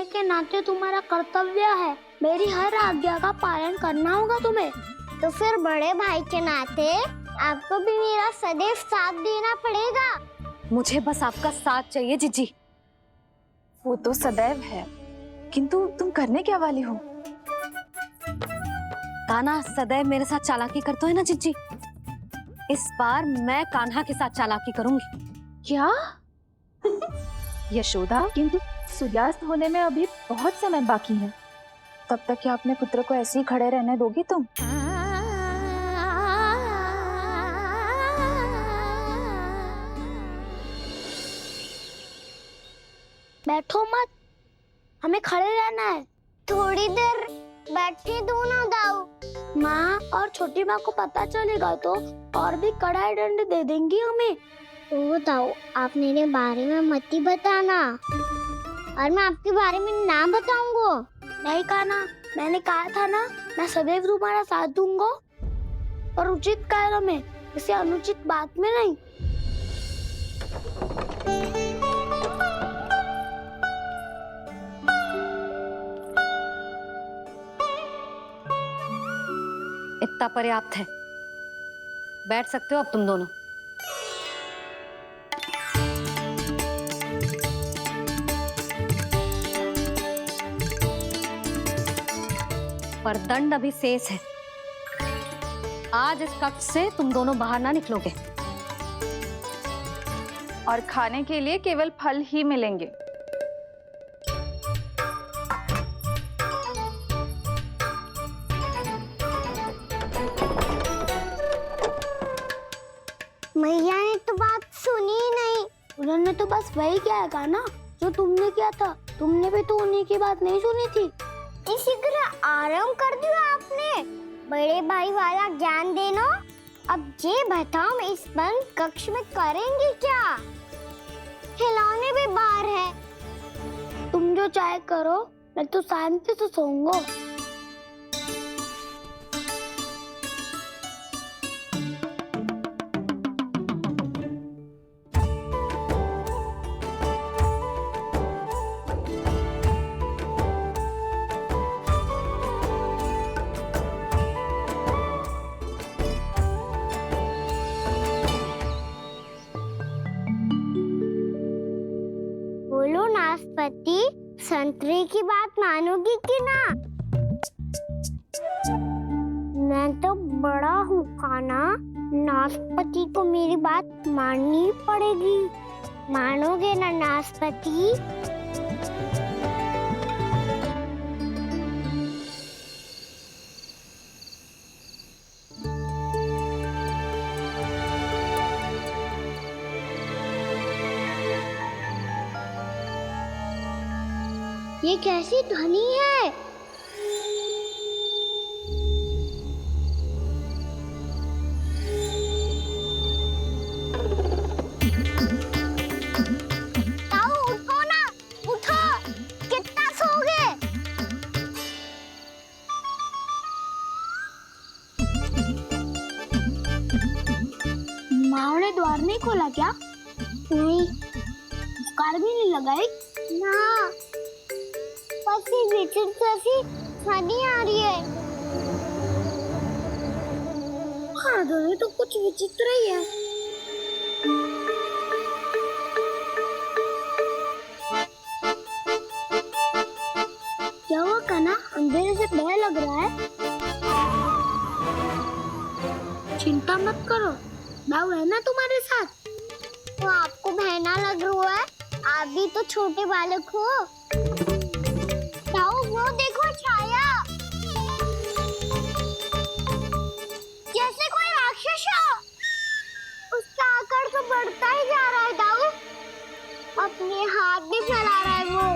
होने के नाते तुम्हारा कर्तव्य है, मेरी हर आज्ञा का पालन करना होगा तुम्हें। तो फिर बड़े भाई के नाते आपको भी मेरा सदैव साथ देना पड़ेगा। मुझे बस आपका साथ चाहिए जीजी। वो तो सदैव है, किंतु तुम करने क्या वाली हो? कान्हा सदैव मेरे साथ चालाकी करता है ना जीजी, इस बार मैं कान्हा के साथ चालाकी करूंगी। क्या? यशोदा, किंतु सूर्यास्त होने में अभी बहुत समय बाकी है, तब तक क्या अपने पुत्र को ऐसे ही खड़े रहने दोगी तुम? बैठो मत, हमें खड़े रहना है। थोड़ी देर बैठे दो ना दाऊ। माँ और छोटी माँ को पता चलेगा तो और भी कड़ा दंड दे देंगी हमें। ओ दाऊ, आप मेरे बारे में मत ही बताना, और मैं आपके बारे में ना बताऊंगा। नहीं कान्हा, मैंने कहा था ना, मैं सदैव तुम्हारा साथ दूंगा, पर उचित कार्य में, किसी अनुचित बात में नहीं। इतना पर्याप्त है, बैठ सकते हो अब तुम दोनों। पर दंड अभी शेष है। आज इस कक्ष से तुम दोनों बाहर ना निकलोगे, और खाने के लिए केवल फल ही मिलेंगे। मैया ने तो बात सुनी ही नहीं। उन्होंने तो बस वही किया था ना जो तुमने किया था। तुमने भी तो उन्हीं की बात नहीं सुनी थी। इसी तरह आराम कर दिया आपने। बड़े भाई वाला ज्ञान देना। अब ये बताओ, मैं इस बंद कक्ष में करेंगे क्या? खिलौने भी बाहर है। तुम जो चाहे करो, मैं तो शांति से सोऊंगा। बोलो नाशपाती, संतरे की बात मानोगी कि ना? मैं तो बड़ा हूँ कान्हा, नाशपाती को मेरी बात माननी पड़ेगी। मानोगे ना नाशपाती? ये कैसी ध्वनि है? ताऊ उठो ना, उठो, कितना सोओगे? माँ ने द्वार नहीं खोला क्या? नहीं। कार भी नहीं लगाई? ना, पसी विचित्र सी ध्वनि आ रही है। हाँ, ध्वनि तो कुछ विचित्र ही है। क्या हुआ कान्हा, अंधेरे से भय लग रहा है? चिंता मत करो, दाऊ है ना तुम्हारे साथ। तो आपको बहना लग रहा है? आप भी तो छोटे बालक हो। ताऊ वो देखो छाया, जैसे कोई राक्षस हो। उसका आकार तो बढ़ता ही जा रहा है ताऊ। अपने हाथ भी फैला रहा है वो।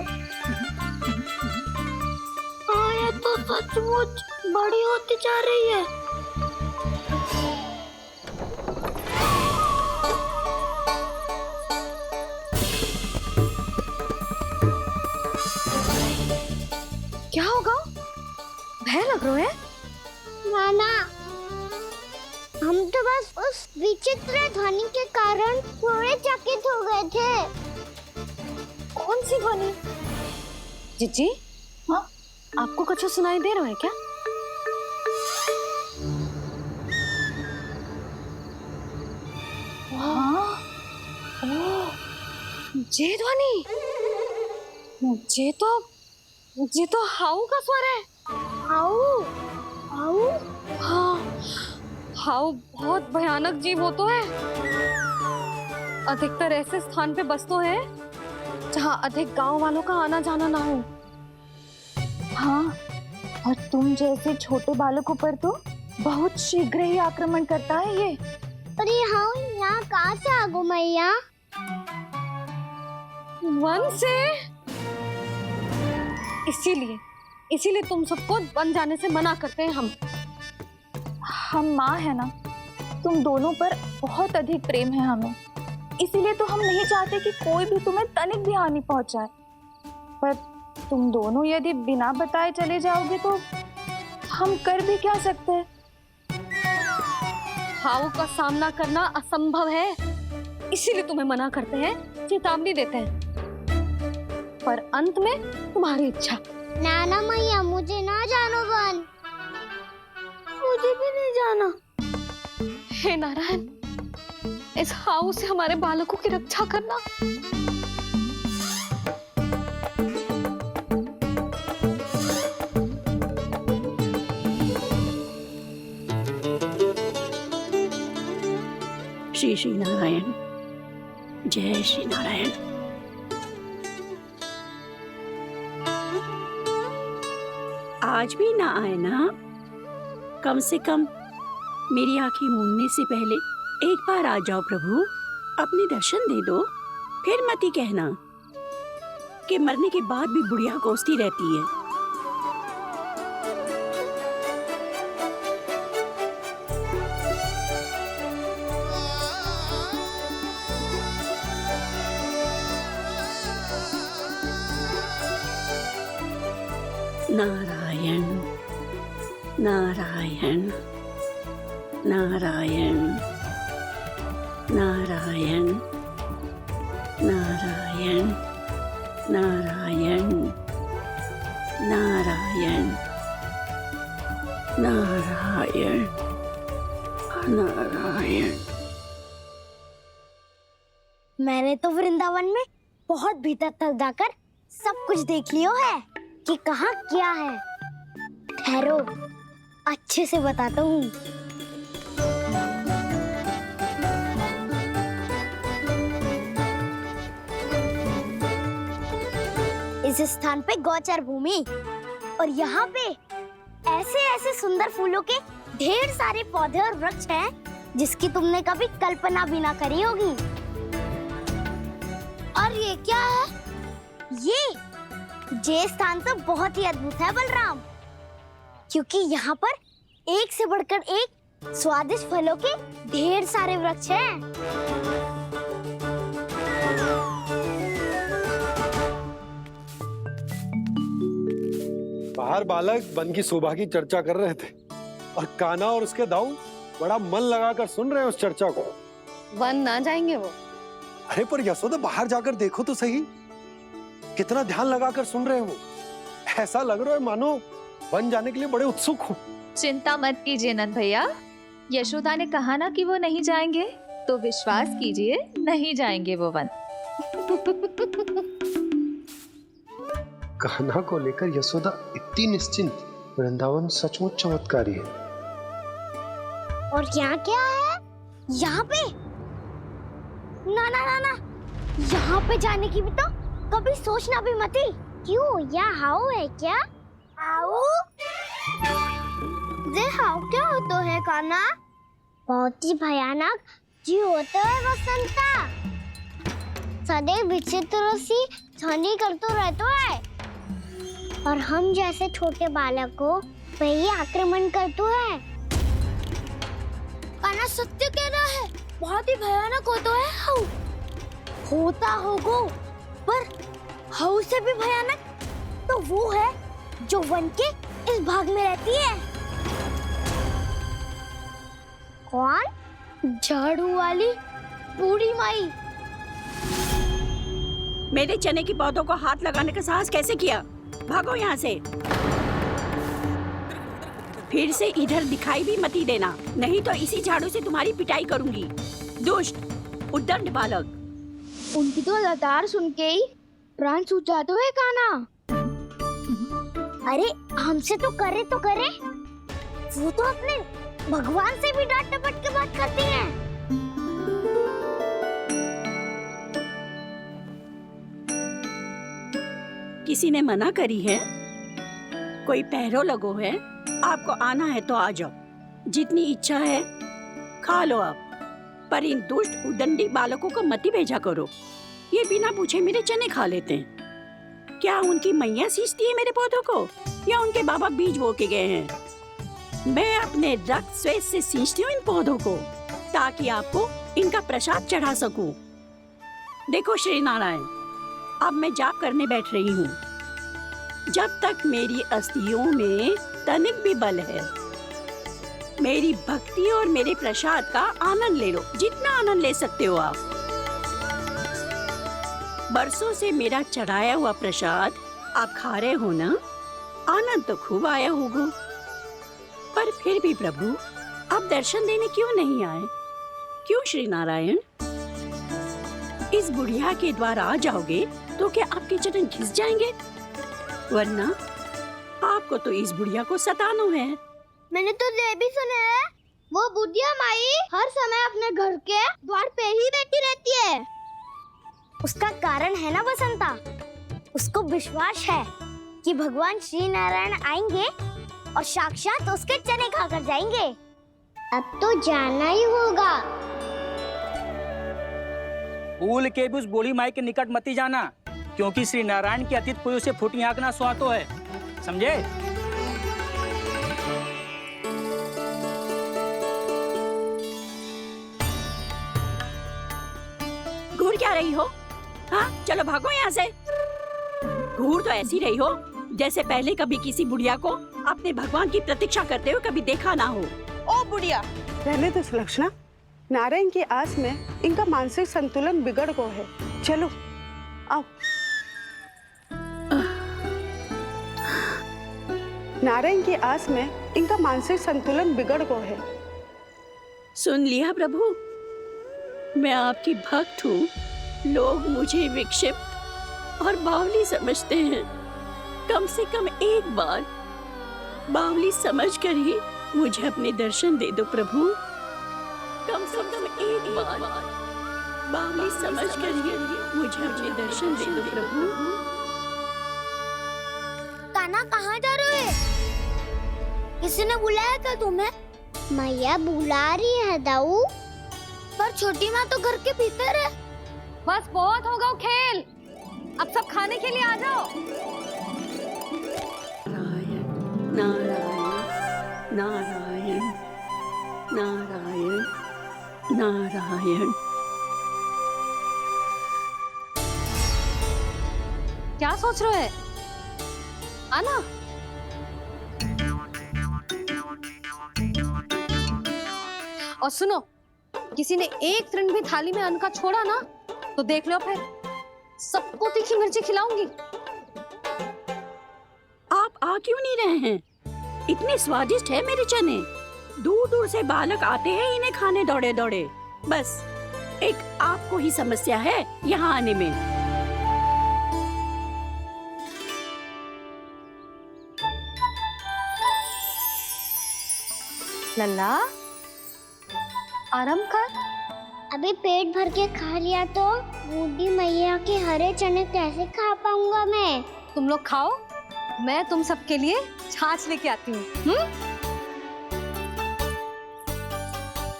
हाँ, ये तो सचमुच बड़ी होती जा रही है। क्या होगा? भय लग रहा है? नाना, हम तो बस उस विचित्र ध्वनि के कारण थोड़े चकित हो गए थे। कौन सी ध्वनि? जीजी, हाँ? आपको कुछ सुनाई दे रहा है क्या? हाँ, ओह, ये ध्वनि, ये तो हाउ का स्वर है। हाउ हाउ हाँ, हाउ बहुत भयानक जीव हो तो है। अधिकतर ऐसे स्थान पे बसते हैं जहाँ अधिक गांव वालों का आना जाना ना हो। हाँ, और तुम जैसे छोटे बालकों पर तो बहुत शीघ्र ही आक्रमण करता है ये। पर ये हाउ यहाँ कहाँ से आ गो मैया? वन से। इसीलिए तुम सबको वन जाने से मना करते हैं हम माँ है ना, तुम दोनों पर बहुत अधिक प्रेम है हमें, इसीलिए तो हम नहीं चाहते कि कोई भी तुम्हें तनिक भी हानि पहुंचाए। पर तुम दोनों यदि बिना बताए चले जाओगे तो हम कर भी क्या सकते हैं? हाउ का सामना करना असंभव है, इसीलिए तुम्हें मना करते हैं, चेतावनी देते हैं। पर अंत में तुम्हारी इच्छा। नाना मैया मुझे ना जानो वन। मुझे भी नहीं जाना। हे नारायण, इस हाउ से हमारे बालकों की रक्षा करना। श्री श्री नारायण, जय श्री नारायण। आज भी ना आए ना? कम से कम मेरी आंखें मूंदने से पहले एक बार आ जाओ प्रभु, अपने दर्शन दे दो। फिर मत ही कहना कि मरने के बाद भी बुढ़िया कोसती रहती है। नारायण नारायण नारायण नारायण नारायण नारायण नारायण नारायण नारायण। मैंने तो वृंदावन में बहुत भीतर तक जाकर सब कुछ देख लियो है कि कहाँ क्या है। ठहरो, अच्छे से बताता हूँ। इस स्थान पे गोचर भूमि और यहाँ पे ऐसे ऐसे सुंदर फूलों के ढेर सारे पौधे और वृक्ष हैं जिसकी तुमने कभी कल्पना भी ना करी होगी। और ये क्या है? ये स्थान तो बहुत ही अद्भुत है बलराम, क्योंकि यहाँ पर एक से बढ़कर एक स्वादिष्ट फलों के ढेर सारे वृक्ष हैं। बाहर बालक वन की शोभा की चर्चा कर रहे थे और कान्हा और उसके दाऊ बड़ा मन लगाकर सुन रहे हैं उस चर्चा को। वन ना जाएंगे वो। अरे पर यशोदा, बाहर जाकर देखो तो सही, कितना ध्यान लगाकर सुन रहे हो। ऐसा लग रहा है मानो वन जाने के लिए बड़े उत्सुक हो। चिंता मत कीजिए नंद भैया, यशोदा ने कहा ना कि वो नहीं जाएंगे, तो विश्वास कीजिए नहीं जाएंगे वो वन। कान्हा को लेकर यशोदा इतनी निश्चिंत, वृंदावन सचमुच चमत्कारी है। और यहाँ क्या है? यहाँ पे ना ना ना ना, यहाँ पे जाने की भी तो कभी सोचना भी मत ही। क्यों, यहाँ हाउ है क्या? हाउ? ये हाउ क्या होता है कान्हा? बहुत ही भयानक जी होता है वसंता। सदैव विचित्र सी ध्वनि करते रहता है और हम जैसे छोटे बालक को वही आक्रमण करते है। कान्हा सत्य कह रहा है, बहुत ही भयानक होता है हाउ। होता होगो, पर हाउ से भी भयानक तो वो है जो वन के इस भाग में रहती है। कौन? झाड़ू वाली बूढ़ी माई। मेरे चने की पौधों को हाथ लगाने का साहस कैसे किया? भागो यहाँ से। फिर से इधर दिखाई भी मती देना, नहीं तो इसी झाड़ू से तुम्हारी पिटाई करूंगी। दुष्ट उद्दंड बालक। उनकी तो लतार सुन के ही प्राण सूझ जाते हुए काना। अरे हमसे तो करे, वो तो अपने भगवान से भी डांट डपट के बात करती हैं। किसी ने मना करी है? कोई पहरो लगो है? आपको आना है तो आ जाओ, जितनी इच्छा है खा लो आप, पर इन दुष्ट उदंडी बालकों को मत ही भेजा करो। ये बिना पूछे मेरे चने खा लेते हैं। क्या उनकी मैया सींचती है मेरे पौधों को, या उनके बाबा बीज बो के गए हैं? मैं अपने रक्त स्वेद से सींचती हूँ इन पौधों को, ताकि आपको इनका प्रसाद चढ़ा सकूं। देखो श्री नारायण, अब मैं जाप करने बैठ रही हूँ। जब तक मेरी अस्थियों में तनिक भी बल है, मेरी भक्ति और मेरे प्रसाद का आनंद ले लो, जितना आनंद ले सकते हो आप। बरसों से मेरा चढ़ाया हुआ प्रसाद आप खा रहे हो ना, आनंद तो खूब आया होगा। पर फिर भी प्रभु, आप दर्शन देने क्यों नहीं आए? क्यों श्री नारायण? इस बुढ़िया के द्वार आ जाओगे तो क्या आपके चरण घिस जाएंगे? वरना आपको तो इस बुढ़िया को सताना है। मैंने तो ये भी सुना है, वो बुढ़िया माई हर समय अपने घर के द्वार पे ही बैठी रहती है। उसका कारण है ना बसंता, उसको विश्वास है कि भगवान श्री नारायण आएंगे और साक्षात उसके चने खाकर जाएंगे। अब तो जाना ही होगा। भूल के भी उस बूढ़ी माई के निकट मती जाना, क्योंकि श्री नारायण की अतीत पुरुष से फूटी आंख ना सुहातो है, समझे? घूर क्या रही हो? हाँ, चलो भागो यहाँ से। घूर तो ऐसी रही हो जैसे पहले कभी किसी बुढ़िया को अपने भगवान की प्रतीक्षा करते हुए कभी देखा ना हो। ओ बुढ़िया, रहने दो सुलक्षणा। नारायण की आस में इनका मानसिक संतुलन बिगड़ गया है। चलो आओ। नारायण की आस में इनका मानसिक संतुलन बिगड़ गया है। सुन लिया प्रभु, मैं आपकी भक्त हूँ। लोग मुझे विक्षिप्त और बावली समझते हैं। कम से कम एक बार बावली समझकर ही मुझे अपने दर्शन दे दो प्रभु। कम से कम एक बार बावली समझकर ही मुझे अपने दर्शन दे दो प्रभु। कान्हा कहाँ जा रहे हो? किसी ने बुलाया क्या तुम्हें? मैया बुला रही है दाऊ। पर छोटी माँ तो घर के भीतर है। बस बहुत होगा खेल, अब सब खाने के लिए आ जाओ। नारायण नारायण नारायण नारायण। क्या सोच रहे हैं? आना। और सुनो, किसी ने एक तृण भी थाली में अन्न का छोड़ा ना, तो देख लो फिर सबको तीखी मिर्ची खिलाऊंगी। आप आ क्यों नहीं रहे हैं? इतने स्वादिष्ट है मेरे चने। दूर दूर से बालक आते हैं इन्हें खाने दौड़े दौड़े। बस एक आपको ही समस्या है यहाँ आने में। लल्ला, आराम कर। अभी पेट भर के खा लिया तो बूढ़ी मैया के हरे चने कैसे खा पाऊंगा मैं? तुम लोग खाओ, मैं तुम सबके लिए छाछ लेके आती हूँ।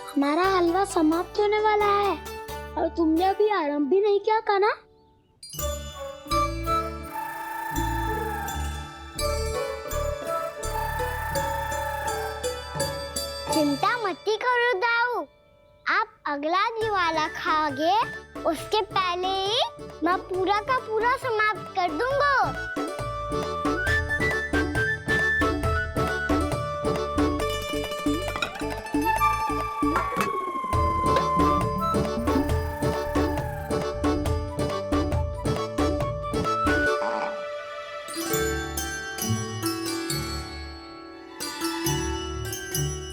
हमारा हलवा समाप्त होने वाला है और तुमने अभी आराम भी नहीं किया कान्हा। चिंता मत करो दाऊ, आप अगला दिवाला खाओगे उसके पहले ही मैं पूरा का पूरा समाप्त कर दूंगा।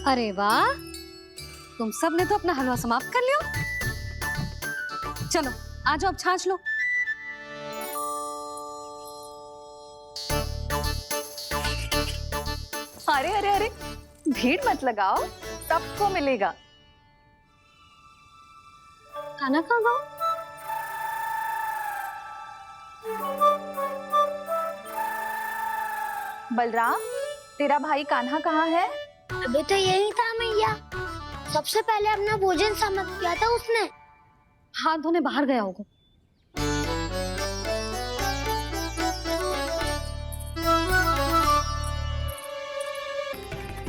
अरे वाह, तुम सब ने तो अपना हलवा समाप्त कर लिया। चलो आ जाओ, अब छाछ लो। अरे अरे अरे, भीड़ मत लगाओ, सबको मिलेगा। खाना खा जाओ। बलराम, तेरा भाई कान्हा कहाँ है? अभी तो यही था मैया, सबसे पहले अपना भोजन समाप्त किया था उसने। हाथ धोने बाहर गया होगा।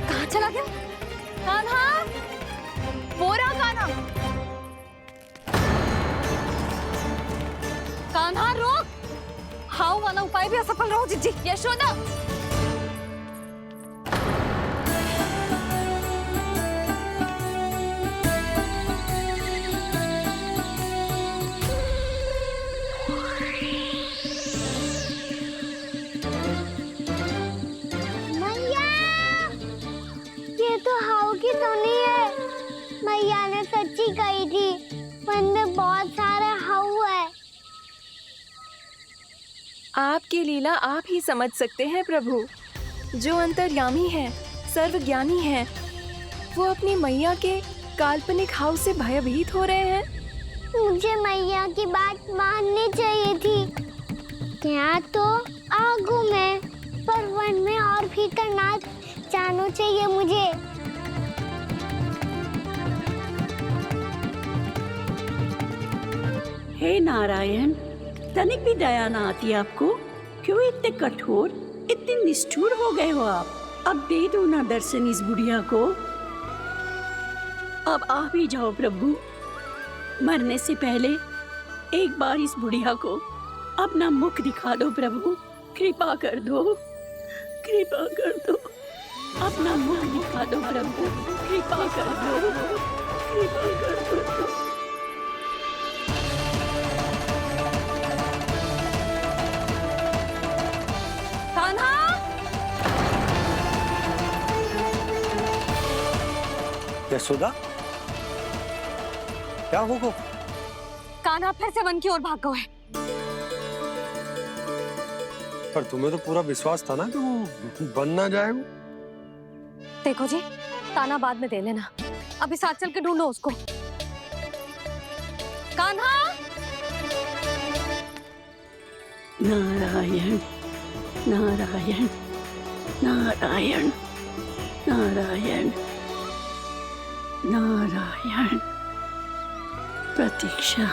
कहाँ चला गया? कान्हा, वो रहा कान्हा। कान्हा रोक! हाउ वाला उपाय भी असफल रहो जिज्जी। यशोदा, मैया, ये तो हाउ की धुनी है। मैया ने सच्ची कही थी, वन में बहुत सारे हाउ है। आपकी लीला आप ही समझ सकते हैं प्रभु। जो अंतर्यामी है, सर्वज्ञानी है, वो अपनी मैया के काल्पनिक हाव से भयभीत हो रहे हैं। मुझे मैया की बात माननी चाहिए थी। यहाँ तो आगू में, पर वन में और भीतर ना जाना चाहिए मुझे। हे नारायण, तनिक भी दया ना आती आपको? क्यों इतने कठोर, इतने निष्ठुर हो गए हो आप? अब दे दो ना दर्शन इस बुढ़िया को। अब आ भी जाओ प्रभु। मरने से पहले एक बार इस बुढ़िया को अपना मुख दिखा दो प्रभु। कृपा कर दो, कृपा कर दो। अपना मुख दिखा दो प्रभु, कृपा कर दो, कृपा कर दो। कान्हा! यशोदा, क्या होगा? कान्हा फिर से वन की ओर भाग गए। पर तुम्हें तो पूरा विश्वास था ना कि वो बन ना जाए। वो देखो जी, ताना बाद में दे लेना, अभी साथ चल के ढूंढो उसको। कान्हा! नारायण नारायण नारायण नारायण नारायण। प्रतीक्षा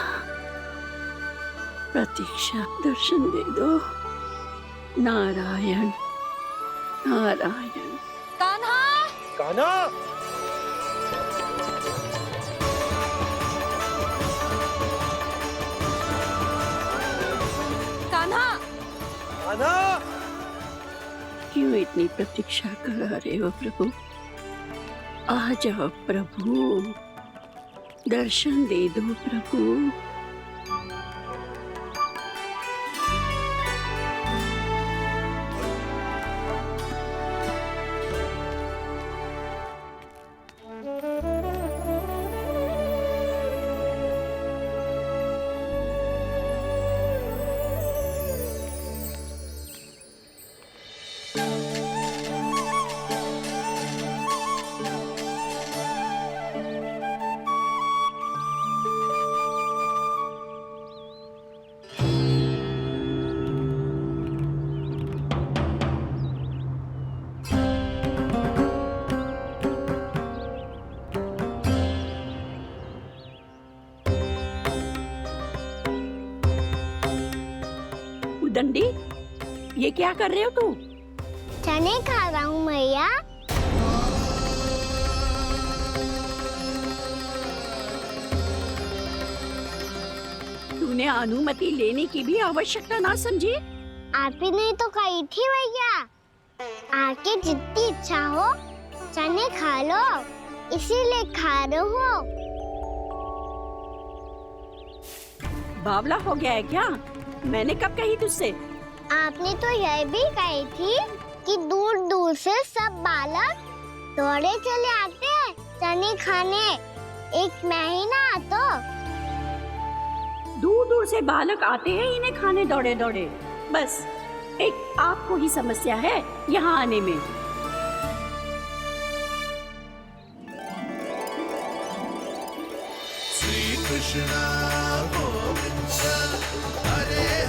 प्रतीक्षा, दर्शन दे दो। नारायण नारायण। कान्हा! कान्हा! कान्हा! कान्हा! क्यों इतनी प्रतीक्षा करा रहे हो प्रभु? आ जाओ प्रभु, दर्शन दे दो प्रभु। दंडी, ये क्या कर रहे हो तू? चने खा रहा हूँ मैया। तूने अनुमति लेने की भी आवश्यकता ना समझी? आप ही नहीं तो कही थी भैया, आके जितनी इच्छा हो चने खा लो, इसीलिए खा रहे हो। बावला हो गया है क्या? मैंने कब कही तुझसे? आपने तो यह भी कही थी कि दूर दूर से सब बालक दौड़े चले आते हैं चने खाने। एक महीना तो दूर दूर से बालक आते हैं इन्हें खाने दौड़े दौड़े। बस एक आपको ही समस्या है यहाँ आने में। श्री कृष्ण गोविंद हरे